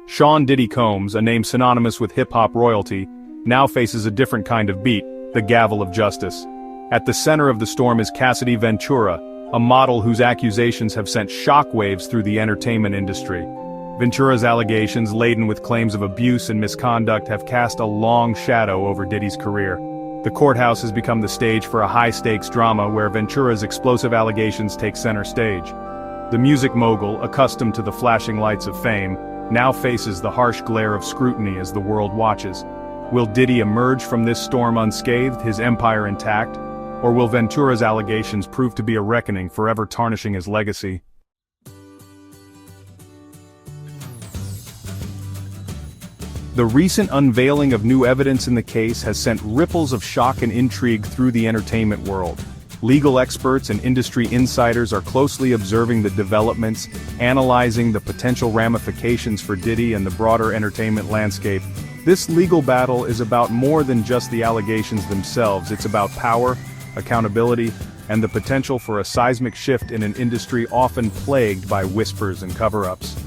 Sean "Diddy" Combs, a name synonymous with hip-hop royalty, now faces a different kind of beat, the gavel of justice. At the center of the storm is Cassie Ventura, a model whose accusations have sent shockwaves through the entertainment industry. Ventura's allegations, laden with claims of abuse and misconduct, have cast a long shadow over Diddy's career. The courthouse has become the stage for a high-stakes drama where Ventura's explosive allegations take center stage. The music mogul, accustomed to the flashing lights of fame, now faces the harsh glare of scrutiny as the world watches. Will Diddy emerge from this storm unscathed, his empire intact? Or will Ventura's allegations prove to be a reckoning, forever tarnishing his legacy? The recent unveiling of new evidence in the case has sent ripples of shock and intrigue through the entertainment world. Legal experts and industry insiders are closely observing the developments, analyzing the potential ramifications for Diddy and the broader entertainment landscape. This legal battle is about more than just the allegations themselves. It's about power, accountability, and the potential for a seismic shift in an industry often plagued by whispers and cover-ups.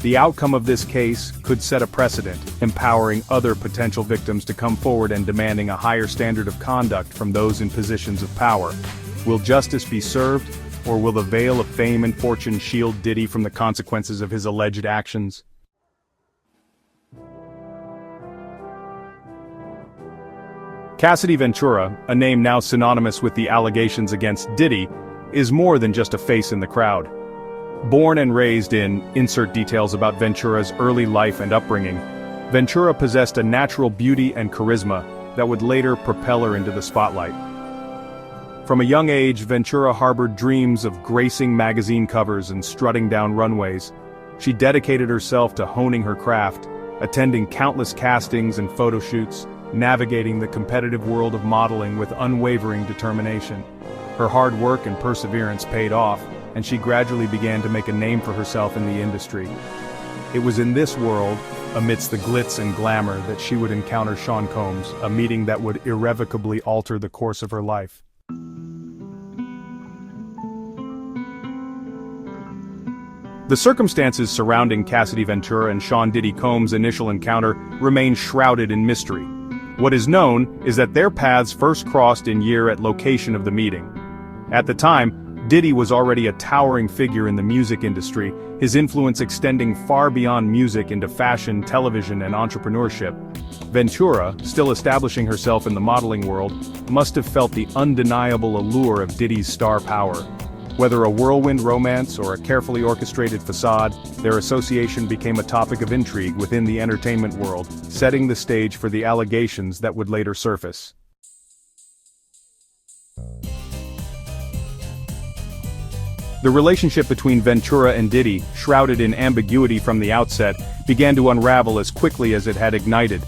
The outcome of this case could set a precedent, empowering other potential victims to come forward and demanding a higher standard of conduct from those in positions of power. Will justice be served, or will the veil of fame and fortune shield Diddy from the consequences of his alleged actions? Cassie Ventura, a name now synonymous with the allegations against Diddy, is more than just a face in the crowd. Born and raised in, insert details about Ventura's early life and upbringing, Ventura possessed a natural beauty and charisma that would later propel her into the spotlight. From a young age, Ventura harbored dreams of gracing magazine covers and strutting down runways. She dedicated herself to honing her craft, attending countless castings and photo shoots, navigating the competitive world of modeling with unwavering determination. Her hard work and perseverance paid off, and she gradually began to make a name for herself in the industry. It was in this world, amidst the glitz and glamour, that she would encounter Sean Combs, a meeting that would irrevocably alter the course of her life. The circumstances surrounding Cassie Ventura and Sean "Diddy" Combs' initial encounter remain shrouded in mystery. What is known is that their paths first crossed in year at location of the meeting. At the time, Diddy was already a towering figure in the music industry, his influence extending far beyond music into fashion, television, and entrepreneurship. Ventura, still establishing herself in the modeling world, must have felt the undeniable allure of Diddy's star power. Whether a whirlwind romance or a carefully orchestrated facade, their association became a topic of intrigue within the entertainment world, setting the stage for the allegations that would later surface. The relationship between Ventura and Diddy, shrouded in ambiguity from the outset, began to unravel as quickly as it had ignited.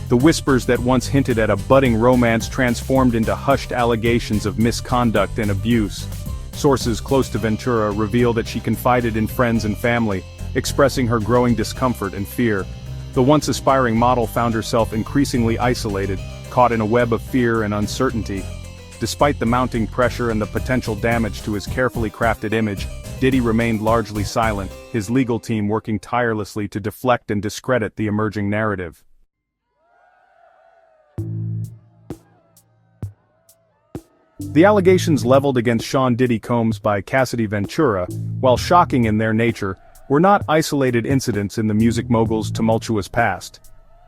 The whispers that once hinted at a budding romance transformed into hushed allegations of misconduct and abuse. Sources close to Ventura reveal that she confided in friends and family, expressing her growing discomfort and fear. The once aspiring model found herself increasingly isolated, caught in a web of fear and uncertainty. Despite the mounting pressure and the potential damage to his carefully crafted image, Diddy remained largely silent, his legal team working tirelessly to deflect and discredit the emerging narrative. The allegations leveled against Sean "Diddy" Combs by Cassie Ventura, while shocking in their nature, were not isolated incidents in the music mogul's tumultuous past.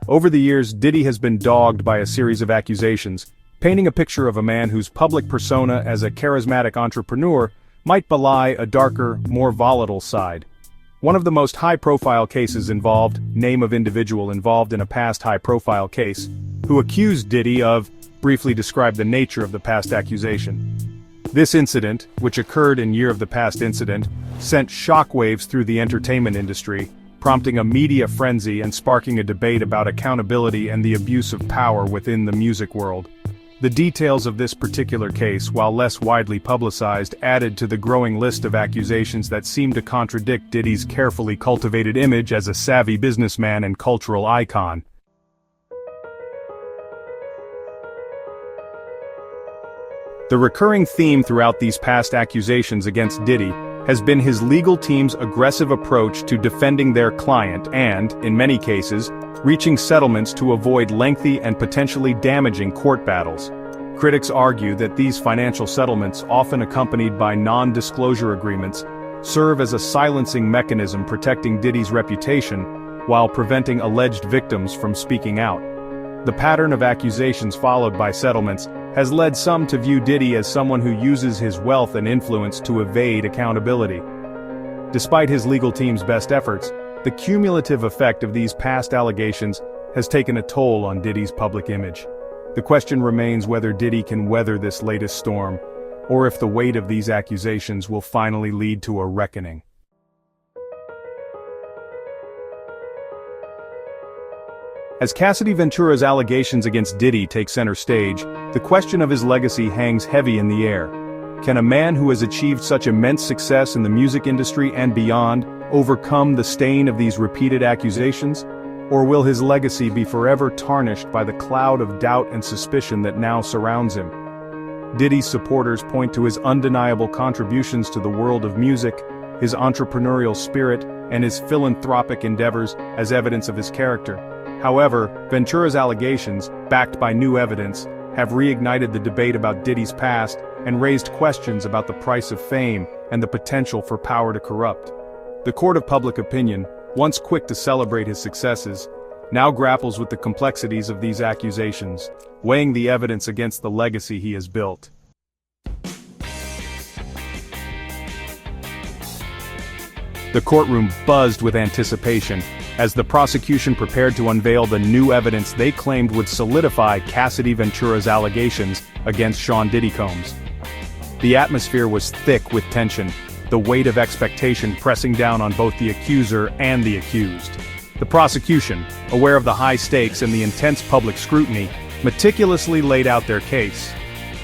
Over the years, Diddy has been dogged by a series of accusations, painting a picture of a man whose public persona as a charismatic entrepreneur might belie a darker, more volatile side. One of the most high-profile cases involved, name of individual involved in a past high-profile case, who accused Diddy of, briefly described the nature of the past accusation. This incident, which occurred in year of the past incident, sent shockwaves through the entertainment industry, prompting a media frenzy and sparking a debate about accountability and the abuse of power within the music world. The details of this particular case, while less widely publicized, added to the growing list of accusations that seem to contradict Diddy's carefully cultivated image as a savvy businessman and cultural icon. The recurring theme throughout these past accusations against Diddy has been his legal team's aggressive approach to defending their client and, in many cases, reaching settlements to avoid lengthy and potentially damaging court battles. Critics argue that these financial settlements, often accompanied by non-disclosure agreements, serve as a silencing mechanism protecting Diddy's reputation while preventing alleged victims from speaking out. The pattern of accusations followed by settlements has led some to view Diddy as someone who uses his wealth and influence to evade accountability. Despite his legal team's best efforts, the cumulative effect of these past allegations has taken a toll on Diddy's public image. The question remains whether Diddy can weather this latest storm, or if the weight of these accusations will finally lead to a reckoning. As Cassie Ventura's allegations against Diddy take center stage, the question of his legacy hangs heavy in the air. Can a man who has achieved such immense success in the music industry and beyond overcome the stain of these repeated accusations? Or will his legacy be forever tarnished by the cloud of doubt and suspicion that now surrounds him? Diddy's supporters point to his undeniable contributions to the world of music, his entrepreneurial spirit, and his philanthropic endeavors as evidence of his character. However, Ventura's allegations, backed by new evidence, have reignited the debate about Diddy's past and raised questions about the price of fame and the potential for power to corrupt. The court of public opinion, once quick to celebrate his successes, now grapples with the complexities of these accusations, weighing the evidence against the legacy he has built. The courtroom buzzed with anticipation as the prosecution prepared to unveil the new evidence they claimed would solidify Cassie Ventura's allegations against Sean Diddy Combs. The atmosphere was thick with tension, the weight of expectation pressing down on both the accuser and the accused. The prosecution, aware of the high stakes and the intense public scrutiny, meticulously laid out their case.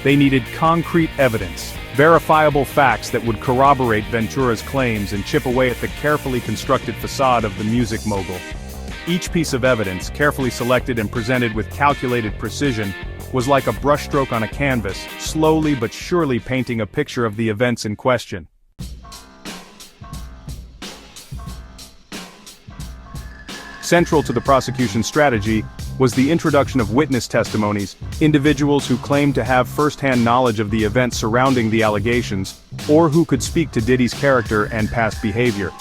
They needed concrete evidence, verifiable facts that would corroborate Ventura's claims and chip away at the carefully constructed facade of the music mogul. Each piece of evidence, carefully selected and presented with calculated precision, was like a brushstroke on a canvas, slowly but surely painting a picture of the events in question. Central to the prosecution's strategy was the introduction of witness testimonies, individuals who claimed to have first-hand knowledge of the events surrounding the allegations, or who could speak to Diddy's character and past behavior.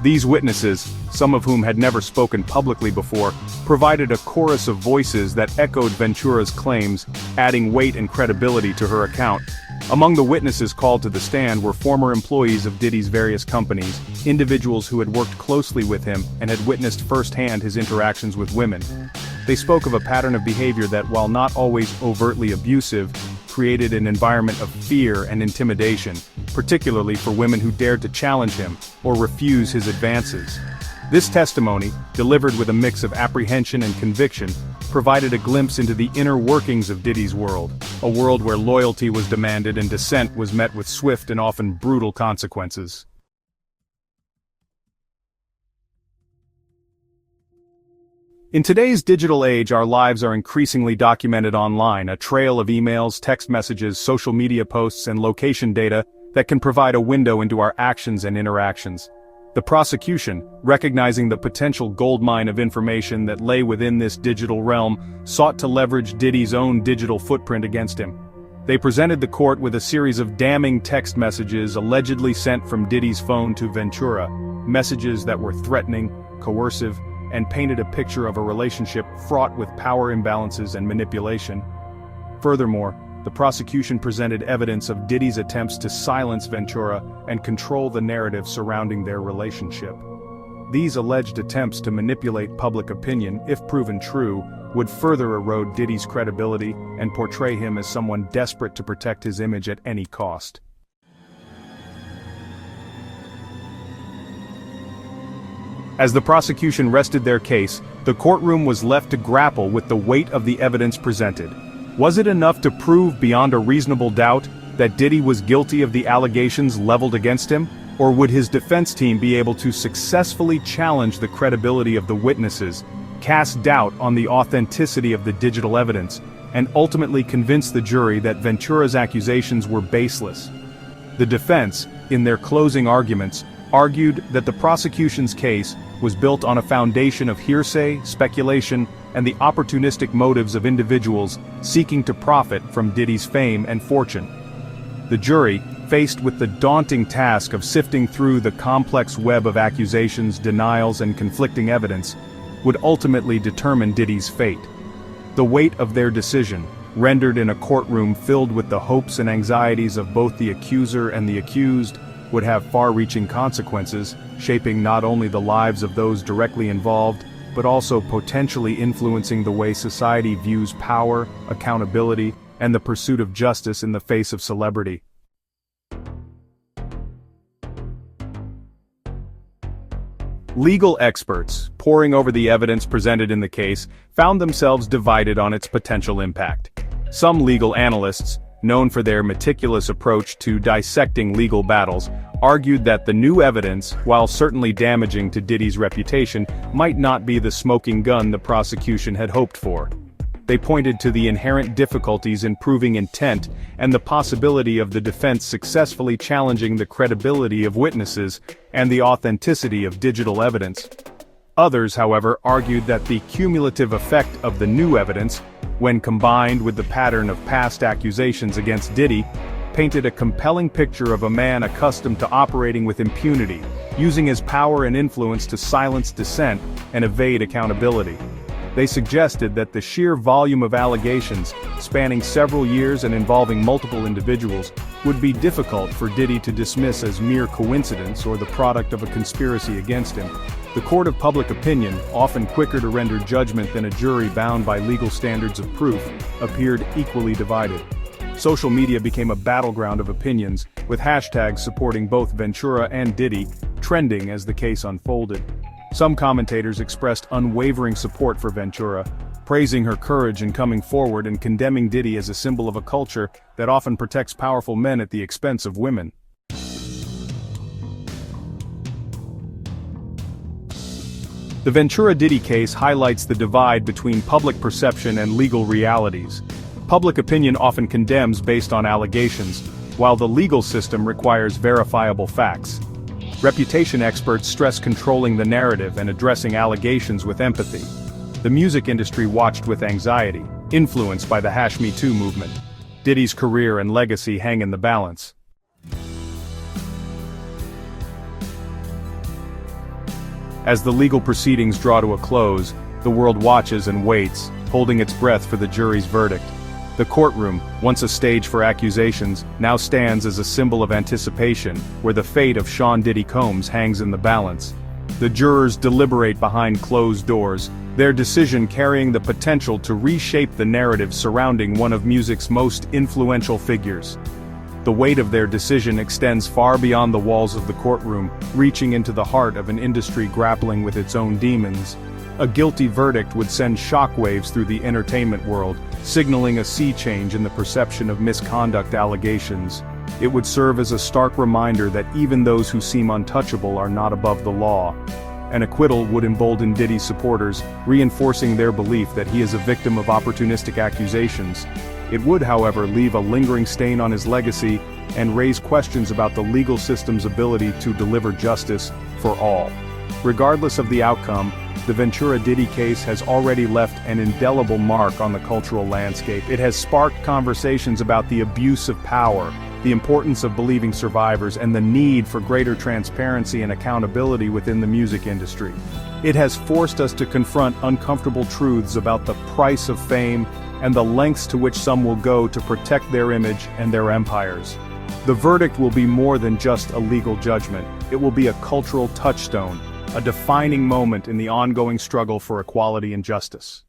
These witnesses, some of whom had never spoken publicly before, provided a chorus of voices that echoed Ventura's claims, adding weight and credibility to her account. Among the witnesses called to the stand were former employees of Diddy's various companies, individuals who had worked closely with him and had witnessed firsthand his interactions with women. They spoke of a pattern of behavior that, while not always overtly abusive, created an environment of fear and intimidation, particularly for women who dared to challenge him or refuse his advances. This testimony, delivered with a mix of apprehension and conviction, provided a glimpse into the inner workings of Diddy's world, a world where loyalty was demanded and dissent was met with swift and often brutal consequences. In today's digital age, our lives are increasingly documented online, a trail of emails, text messages, social media posts, and location data that can provide a window into our actions and interactions. The prosecution, recognizing the potential goldmine of information that lay within this digital realm, sought to leverage Diddy's own digital footprint against him. They presented the court with a series of damning text messages allegedly sent from Diddy's phone to Ventura, messages that were threatening, coercive, and painted a picture of a relationship fraught with power imbalances and manipulation. Furthermore, the prosecution presented evidence of Diddy's attempts to silence Ventura and control the narrative surrounding their relationship. These alleged attempts to manipulate public opinion, if proven true, would further erode Diddy's credibility and portray him as someone desperate to protect his image at any cost. As the prosecution rested their case, the courtroom was left to grapple with the weight of the evidence presented. Was it enough to prove beyond a reasonable doubt that Diddy was guilty of the allegations leveled against him? Or would his defense team be able to successfully challenge the credibility of the witnesses, cast doubt on the authenticity of the digital evidence, and ultimately convince the jury that Ventura's accusations were baseless? The defense, in their closing arguments, argued that the prosecution's case was built on a foundation of hearsay, speculation, and the opportunistic motives of individuals seeking to profit from Diddy's fame and fortune. The jury, faced with the daunting task of sifting through the complex web of accusations, denials, and conflicting evidence, would ultimately determine Diddy's fate. The weight of their decision, rendered in a courtroom filled with the hopes and anxieties of both the accuser and the accused, would have far-reaching consequences, shaping not only the lives of those directly involved, but also potentially influencing the way society views power, accountability, and the pursuit of justice in the face of celebrity. Legal experts, poring over the evidence presented in the case, found themselves divided on its potential impact. Some legal analysts, known for their meticulous approach to dissecting legal battles, argued that the new evidence, while certainly damaging to Diddy's reputation, might not be the smoking gun the prosecution had hoped for. They pointed to the inherent difficulties in proving intent and the possibility of the defense successfully challenging the credibility of witnesses and the authenticity of digital evidence. Others, however, argued that the cumulative effect of the new evidence, when combined with the pattern of past accusations against Diddy, painted a compelling picture of a man accustomed to operating with impunity, using his power and influence to silence dissent and evade accountability. They suggested that the sheer volume of allegations, spanning several years and involving multiple individuals, would be difficult for Diddy to dismiss as mere coincidence or the product of a conspiracy against him. The court of public opinion, often quicker to render judgment than a jury bound by legal standards of proof, appeared equally divided. Social media became a battleground of opinions, with hashtags supporting both Ventura and Diddy trending as the case unfolded. Some commentators expressed unwavering support for Ventura, praising her courage in coming forward and condemning Diddy as a symbol of a culture that often protects powerful men at the expense of women. The Ventura-Diddy case highlights the divide between public perception and legal realities. Public opinion often condemns based on allegations, while the legal system requires verifiable facts. Reputation experts stress controlling the narrative and addressing allegations with empathy. The music industry watched with anxiety, influenced by the #MeToo movement. Diddy's career and legacy hang in the balance. As the legal proceedings draw to a close, the world watches and waits, holding its breath for the jury's verdict. The courtroom, once a stage for accusations, now stands as a symbol of anticipation, where the fate of Sean Diddy Combs hangs in the balance. The jurors deliberate behind closed doors, their decision carrying the potential to reshape the narrative surrounding one of music's most influential figures. The weight of their decision extends far beyond the walls of the courtroom, reaching into the heart of an industry grappling with its own demons. A guilty verdict would send shockwaves through the entertainment world, signaling a sea change in the perception of misconduct allegations. It would serve as a stark reminder that even those who seem untouchable are not above the law. An acquittal would embolden Diddy's supporters, reinforcing their belief that he is a victim of opportunistic accusations. It would, however, leave a lingering stain on his legacy and raise questions about the legal system's ability to deliver justice for all. Regardless of the outcome, the Ventura-Diddy case has already left an indelible mark on the cultural landscape. It has sparked conversations about the abuse of power, the importance of believing survivors, and the need for greater transparency and accountability within the music industry. It has forced us to confront uncomfortable truths about the price of fame and the lengths to which some will go to protect their image and their empires. The verdict will be more than just a legal judgment. It will be a cultural touchstone, a defining moment in the ongoing struggle for equality and justice.